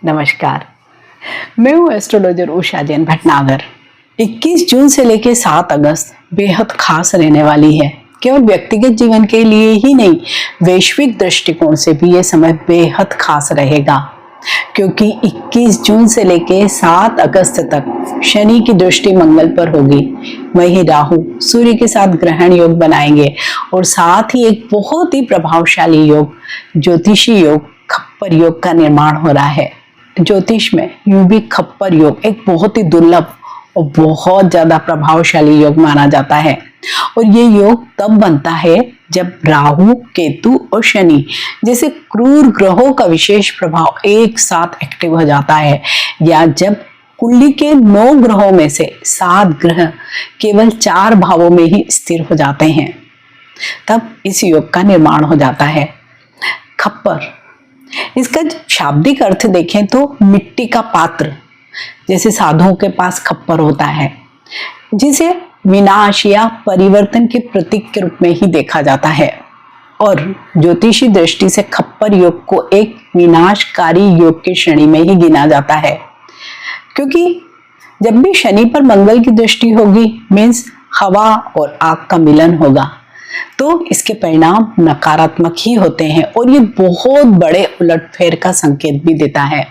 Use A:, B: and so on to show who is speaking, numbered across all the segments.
A: नमस्कार, मैं हूँ एस्ट्रोलॉजर उषा जैन भटनागर। 21 जून से लेकर 7 अगस्त बेहद खास रहने वाली है। केवल व्यक्तिगत जीवन के लिए ही नहीं, वैश्विक दृष्टिकोण से भी ये समय बेहद खास रहेगा, क्योंकि 21 जून से लेकर 7 अगस्त तक शनि की दृष्टि मंगल पर होगी। वहीं राहु सूर्य के साथ ग्रहण योग बनाएंगे और साथ ही एक बहुत ही प्रभावशाली योग, ज्योतिषी योग, खप्पर योग का निर्माण हो रहा है। ज्योतिष में यूं भी खप्पर योग एक बहुत ही दुर्लभ और बहुत ज्यादा प्रभावशाली योग माना जाता है। और ये योग तब बनता है जब राहु, केतु और शनि जैसे क्रूर ग्रहों का विशेष प्रभाव एक साथ एक्टिव हो जाता है, या जब कुंडली के 9 ग्रहों में से 7 ग्रह केवल 4 भावों में ही स्थिर हो जाते हैं, तब इस योग का निर्माण हो जाता है। खप्पर, इसका शाब्दिक अर्थ देखें तो मिट्टी का पात्र, जैसे साधुओं के पास खप्पर होता है, जिसे विनाश या परिवर्तन के प्रतीक के रूप में ही देखा जाता है। और ज्योतिषी दृष्टि से खप्पर योग को एक विनाशकारी योग की श्रेणी में ही गिना जाता है, क्योंकि जब भी शनि पर मंगल की दृष्टि होगी, मीन्स हवा और आग का मिलन होगा, तो इसके परिणाम नकारात्मक ही होते हैं और ये बहुत बड़े उलटफेर का संकेत भी देता है।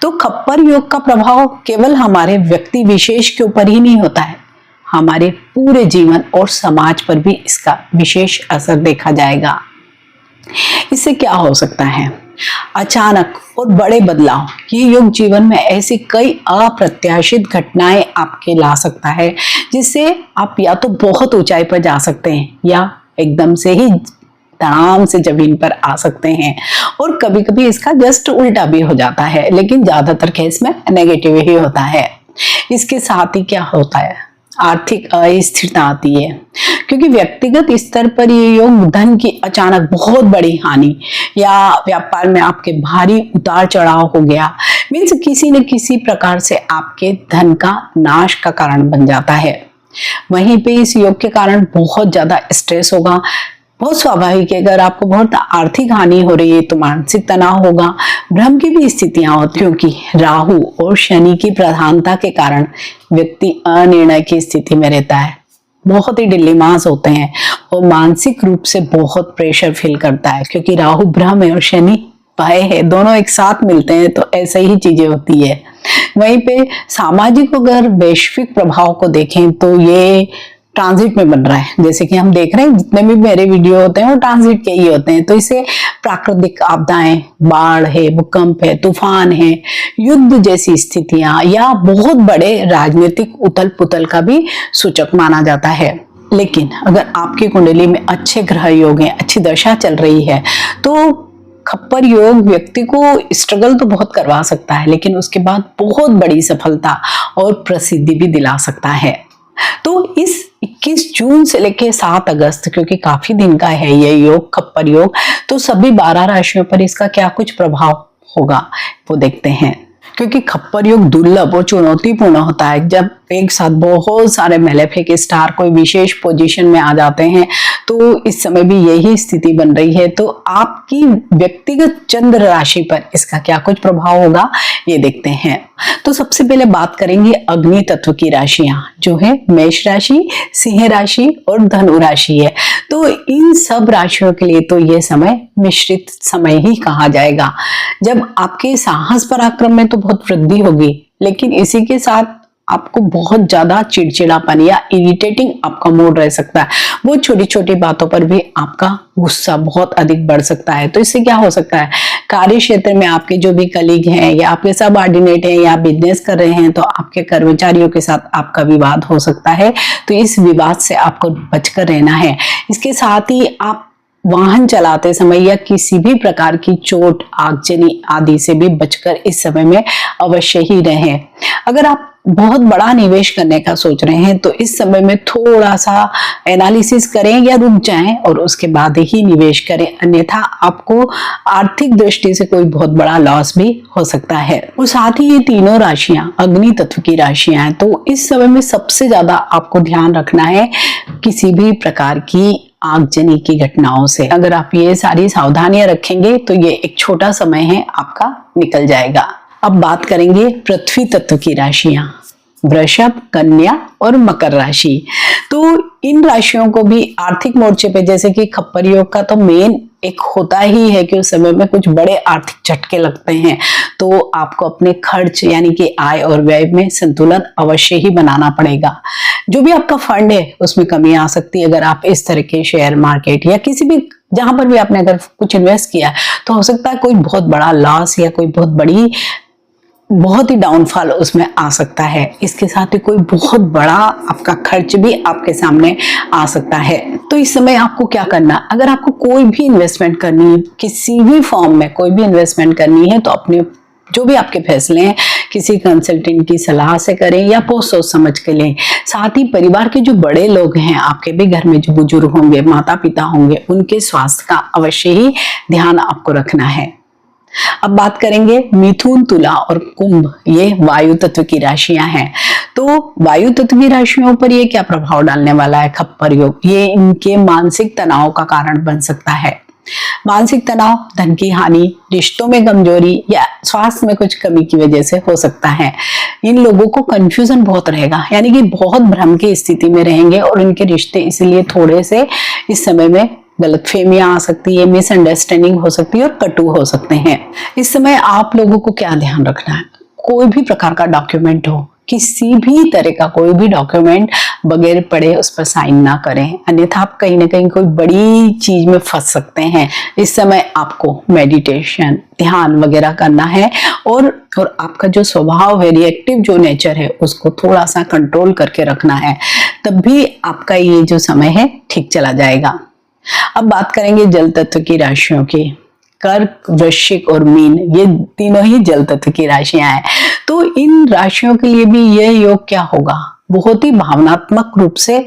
A: तो खप्पर योग का प्रभाव केवल हमारे व्यक्ति विशेष के ऊपर ही नहीं होता है, हमारे पूरे जीवन और समाज पर भी इसका विशेष असर देखा जाएगा। इससे क्या हो सकता है? अचानक और बड़े बदलाव। ये योग जीवन में ऐसी कई अप्रत्याशित घटनाएं आपके ला सकता है, जिससे आप या तो बहुत ऊंचाई पर जा सकते हैं या एकदम से ही धड़ाम से जमीन पर आ सकते हैं। और कभी कभी इसका जस्ट उल्टा भी हो जाता है, लेकिन ज्यादातर केस में नेगेटिव ही होता है। इसके साथ ही क्या होता है? आर्थिक अस्थिरता आती है, क्योंकि व्यक्तिगत स्तर पर ये योग धन की अचानक बहुत बड़ी हानि या व्यापार में आपके भारी उतार चढ़ाव हो गया, मीन्स किसी न किसी प्रकार से आपके धन का नाश का कारण बन जाता है। वहीं पे इस योग के कारण बहुत ज्यादा स्ट्रेस होगा। बहुत स्वाभाविक है, अगर आपको बहुत आर्थिक हानि हो रही है तो मानसिक तनाव होगा, भ्रम की भी स्थितियां होती, क्योंकि राहु और शनि की प्रधानता के कारण व्यक्ति अनिर्णय की स्थिति में रहता है, बहुत ही डिलेमास होते हैं और मानसिक रूप से बहुत प्रेशर फील करता है, क्योंकि राहु भ्रम है और शनि भय है, दोनों एक साथ मिलते हैं तो ऐसे ही चीजें होती है। वहीं पे सामाजिक अगर वैश्विक प्रभाव को देखें तो ये ट्रांजिट में बन रहा है। जैसे कि हम देख रहे हैं, जितने भी मेरे वीडियो होते हैं वो ट्रांजिट के ही होते हैं। तो इससे प्राकृतिक आपदाएं, बाढ़ है, भूकंप है, तूफान है, युद्ध जैसी स्थितियां या बहुत बड़े राजनीतिक उथल पुथल का भी सूचक माना जाता है। लेकिन अगर आपकी कुंडली में अच्छे ग्रह योग हैं, अच्छी दशा चल रही है, तो खप्पर योग व्यक्ति को स्ट्रगल तो बहुत करवा सकता है, लेकिन उसके बाद बहुत बड़ी सफलता और प्रसिद्धि भी दिला सकता है। तो इस 21 जून से लेकर 7 अगस्त, क्योंकि काफी दिन का है ये योग, खप्पर योग, तो सभी 12 राशियों पर इसका क्या कुछ प्रभाव होगा वो देखते हैं। क्योंकि खप्पर योग दुर्लभ और चुनौतीपूर्ण होता है। जब एक साथ बहुत सारे मेलेफिक स्टार कोई विशेष पोजीशन में आ जाते हैं, तो इस समय भी यही स्थिति बन रही है। तो आपकी व्यक्तिगत चंद्र राशि पर इसका क्या कुछ प्रभाव होगा ये देखते हैं। तो सबसे पहले बात करेंगे अग्नि तत्व की राशियां, जो है मेष राशि, सिंह राशि और धनु राशि है। तो इन सब राशियों के लिए तो ये समय मिश्रित समय ही कहा जाएगा। जब आपके साहस पराक्रम में तो बहुत वृद्धि होगी, लेकिन इसी के साथ आपको बहुत ज्यादा चिड़चिड़ापन या इरिटेटिंग आपका मूड रह सकता है। वो छोटी छोटी बातों पर भी आपका गुस्सा बहुत अधिक बढ़ सकता है। तो इससे क्या हो सकता है? कार्य क्षेत्र में आपके जो भी कलीग हैं या आपके सबऑर्डिनेट हैं या बिजनेस कर रहे हैं, तो आपके कर्मचारियों के साथ आपका विवाद हो सकता है। तो इस विवाद से आपको बचकर रहना है। इसके साथ ही आप वाहन चलाते समय या किसी भी प्रकार की चोट, आगजनी आदि से भी बचकर इस समय में अवश्य ही रहें। अगर आप बहुत बड़ा निवेश करने का सोच रहे हैं, तो इस समय में थोड़ा सा एनालिसिस करें या रुक जाएं और उसके बाद ही निवेश करें, अन्यथा आपको आर्थिक दृष्टि से कोई बहुत बड़ा लॉस भी हो सकता है। और साथ ही ये तीनों राशियां अग्नि तत्व की राशियां हैं, तो इस समय में सबसे ज्यादा आपको ध्यान रखना है किसी भी प्रकार की आगजनी की घटनाओं से। अगर आप ये सारी सावधानियां रखेंगे तो ये एक छोटा समय है आपका निकल जाएगा। अब बात करेंगे पृथ्वी तत्व की राशियां, वृषभ, कन्या और मकर राशि। तो इन राशियों को भी आर्थिक मोर्चे पे, जैसे कि खप्पर योग का तो मेन एक होता ही है कि उस समय में कुछ बड़े आर्थिक झटके लगते हैं, तो आपको अपने खर्च यानी कि आय और व्यय में संतुलन अवश्य ही बनाना पड़ेगा। जो भी आपका फंड है उसमें कमी आ सकती है। अगर आप इस तरह के शेयर मार्केट या किसी भी जहां पर भी आपने अगर कुछ इन्वेस्ट किया तो हो सकता है कोई बहुत बड़ा लॉस या कोई बहुत ही डाउनफॉल उसमें आ सकता है। इसके साथ ही कोई बहुत बड़ा आपका खर्च भी आपके सामने आ सकता है। तो इस समय आपको क्या करना, अगर आपको कोई भी इन्वेस्टमेंट करनी है, किसी भी फॉर्म में कोई भी इन्वेस्टमेंट करनी है, तो अपने जो भी आपके फैसले हैं किसी कंसल्टेंट की सलाह से करें या बहुत सोच समझ के लें। साथ ही परिवार के जो बड़े लोग हैं, आपके भी घर में जो बुजुर्ग होंगे, माता पिता होंगे, उनके स्वास्थ्य का अवश्य ही ध्यान आपको रखना है। अब बात करेंगे मिथुन, तुला और कुंभ, ये वायु तत्व की राशियां हैं। तो वायु तत्व की राशियों पर ये क्या प्रभाव डालने वाला है खप्पर योग, ये इनके मानसिक तनाव का कारण बन सकता है। मानसिक तनाव धन की हानि, रिश्तों में कमजोरी या स्वास्थ्य में कुछ कमी की वजह से हो सकता है। इन लोगों को कंफ्यूजन बहुत रहेगा, यानी कि बहुत भ्रम की स्थिति में रहेंगे और इनके रिश्ते इसलिए थोड़े से इस समय में गलतफहमियां आ सकती है, मिसअंडरस्टैंडिंग हो सकती है और कटु हो सकते हैं। इस समय आप लोगों को क्या ध्यान रखना है, कोई भी प्रकार का डॉक्यूमेंट हो, किसी भी तरह का कोई भी डॉक्यूमेंट बगैर पढ़े उस पर साइन ना करें, अन्यथा आप कहीं ना कहीं कोई बड़ी चीज में फंस सकते हैं। इस समय आपको मेडिटेशन, ध्यान वगैरह करना है और आपका जो स्वभाव है, रिएक्टिव जो नेचर है, उसको थोड़ा सा कंट्रोल करके रखना है, तब भी आपका ये जो समय है ठीक चला जाएगा। अब बात करेंगे जल तत्व की राशियों की। कर्क, वृश्चिक और मीन, ये तीनों ही जल तत्व की राशियां हैं। तो इन राशियों के लिए भी यह योग क्या होगा, बहुत ही भावनात्मक रूप से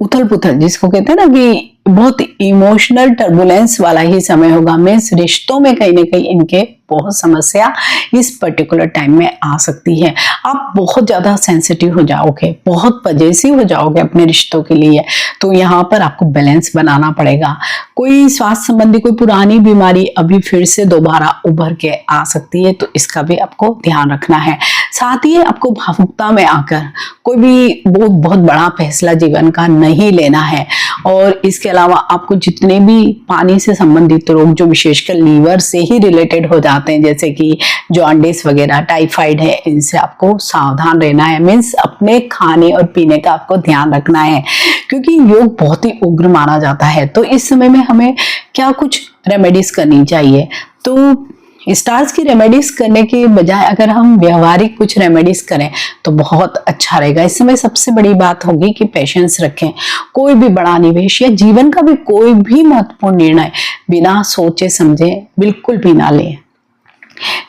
A: उथल पुथल, जिसको कहते हैं ना कि बहुत इमोशनल टर्बुलेंस वाला ही समय होगा। मीन्स रिश्तों में कहीं ना कहीं इनके बहुत समस्या इस पर्टिकुलर टाइम में आ सकती है। आप बहुत ज्यादा सेंसिटिव हो जाओगे, बहुत पजेसिव हो जाओगे अपने रिश्तों के लिए, तो यहाँ पर आपको बैलेंस बनाना पड़ेगा। कोई स्वास्थ्य संबंधी कोई पुरानी बीमारी अभी फिर से दोबारा उभर के आ सकती है, तो इसका भी आपको ध्यान रखना है। साथ ही आपको भावुकता में आकर कोई भी बहुत बड़ा फैसला जीवन का नहीं लेना है। और इसके अलावा आपको जितने भी पानी से संबंधित रोग जो विशेषकर लीवर से ही रिलेटेड हो जाते हैं, जैसे कि जॉन्डिस वगैरह, टाइफाइड है, इनसे आपको सावधान रहना है। मीन्स अपने खाने और पीने का आपको ध्यान रखना है, क्योंकि योग बहुत ही उग्र माना जाता है। तो इस समय में हमें क्या कुछ रेमेडीज करनी चाहिए, तो स्टार्स की रेमेडीज करने के बजाय अगर हम व्यवहारिक कुछ रेमेडीज करें तो बहुत अच्छा रहेगा। इस समय सबसे बड़ी बात होगी कि पेशेंस रखें। कोई भी बड़ा निवेश या जीवन का भी कोई भी महत्वपूर्ण निर्णय बिना सोचे समझे बिल्कुल भी ना लें।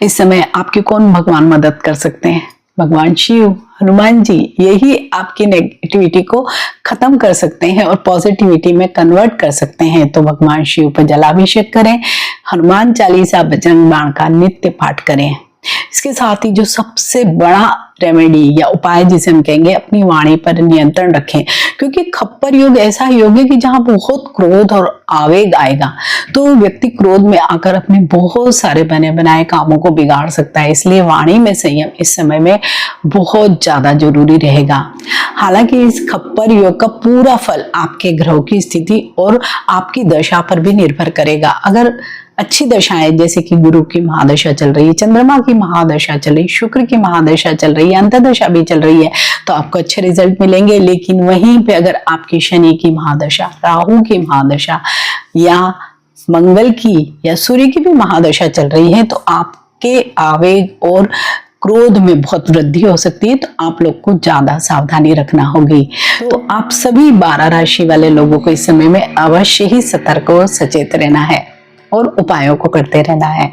A: इस समय आपके कौन भगवान मदद कर सकते हैं, भगवान शिव, हनुमान जी, यही आपकी नेगेटिविटी को खत्म कर सकते हैं और पॉजिटिविटी में कन्वर्ट कर सकते हैं। तो भगवान शिव पर जलाभिषेक करें, हनुमान चालीसा, बजरंग बाण का नित्य पाठ करें। इसके साथ ही जो सबसे बड़ा रेमेडी या उपाय जिसे हम कहेंगे, अपनी वाणी पर नियंत्रण रखें, क्योंकि खप्पर योग ऐसा योग है कि जहां बहुत क्रोध और आवेग आएगा तो व्यक्ति क्रोध में आकर अपने बहुत सारे बने बनाए कामों को बिगाड़ सकता है। इसलिए वाणी में संयम इस समय में बहुत ज्यादा जरूरी रहेगा। हालांकि इस खप्पर योग का पूरा फल आपके ग्रहों की स्थिति और आपकी दशा पर भी निर्भर करेगा। अगर अच्छी दशाएं, जैसे कि गुरु की महादशा चल रही है, चंद्रमा की महादशा चल रही है, शुक्र की महादशा चल रही है, अंतर्दशा भी चल रही है, तो आपको अच्छे रिजल्ट मिलेंगे। लेकिन वहीं पे अगर आपकी शनि की महादशा, राहु की महादशा या मंगल की या सूर्य की भी महादशा चल रही है, तो आपके आवेग और क्रोध में बहुत वृद्धि हो सकती है। तो आप लोग को ज्यादा सावधानी रखना होगी। तो आप सभी 12 राशि वाले लोगों को इस समय में अवश्य ही सतर्क और सचेत रहना है और उपायों को करते रहना है।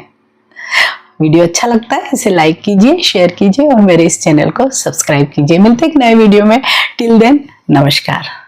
A: वीडियो अच्छा लगता है इसे लाइक कीजिए, शेयर कीजिए और मेरे इस चैनल को सब्सक्राइब कीजिए। मिलते हैं एक नए वीडियो में। टिल देन, नमस्कार।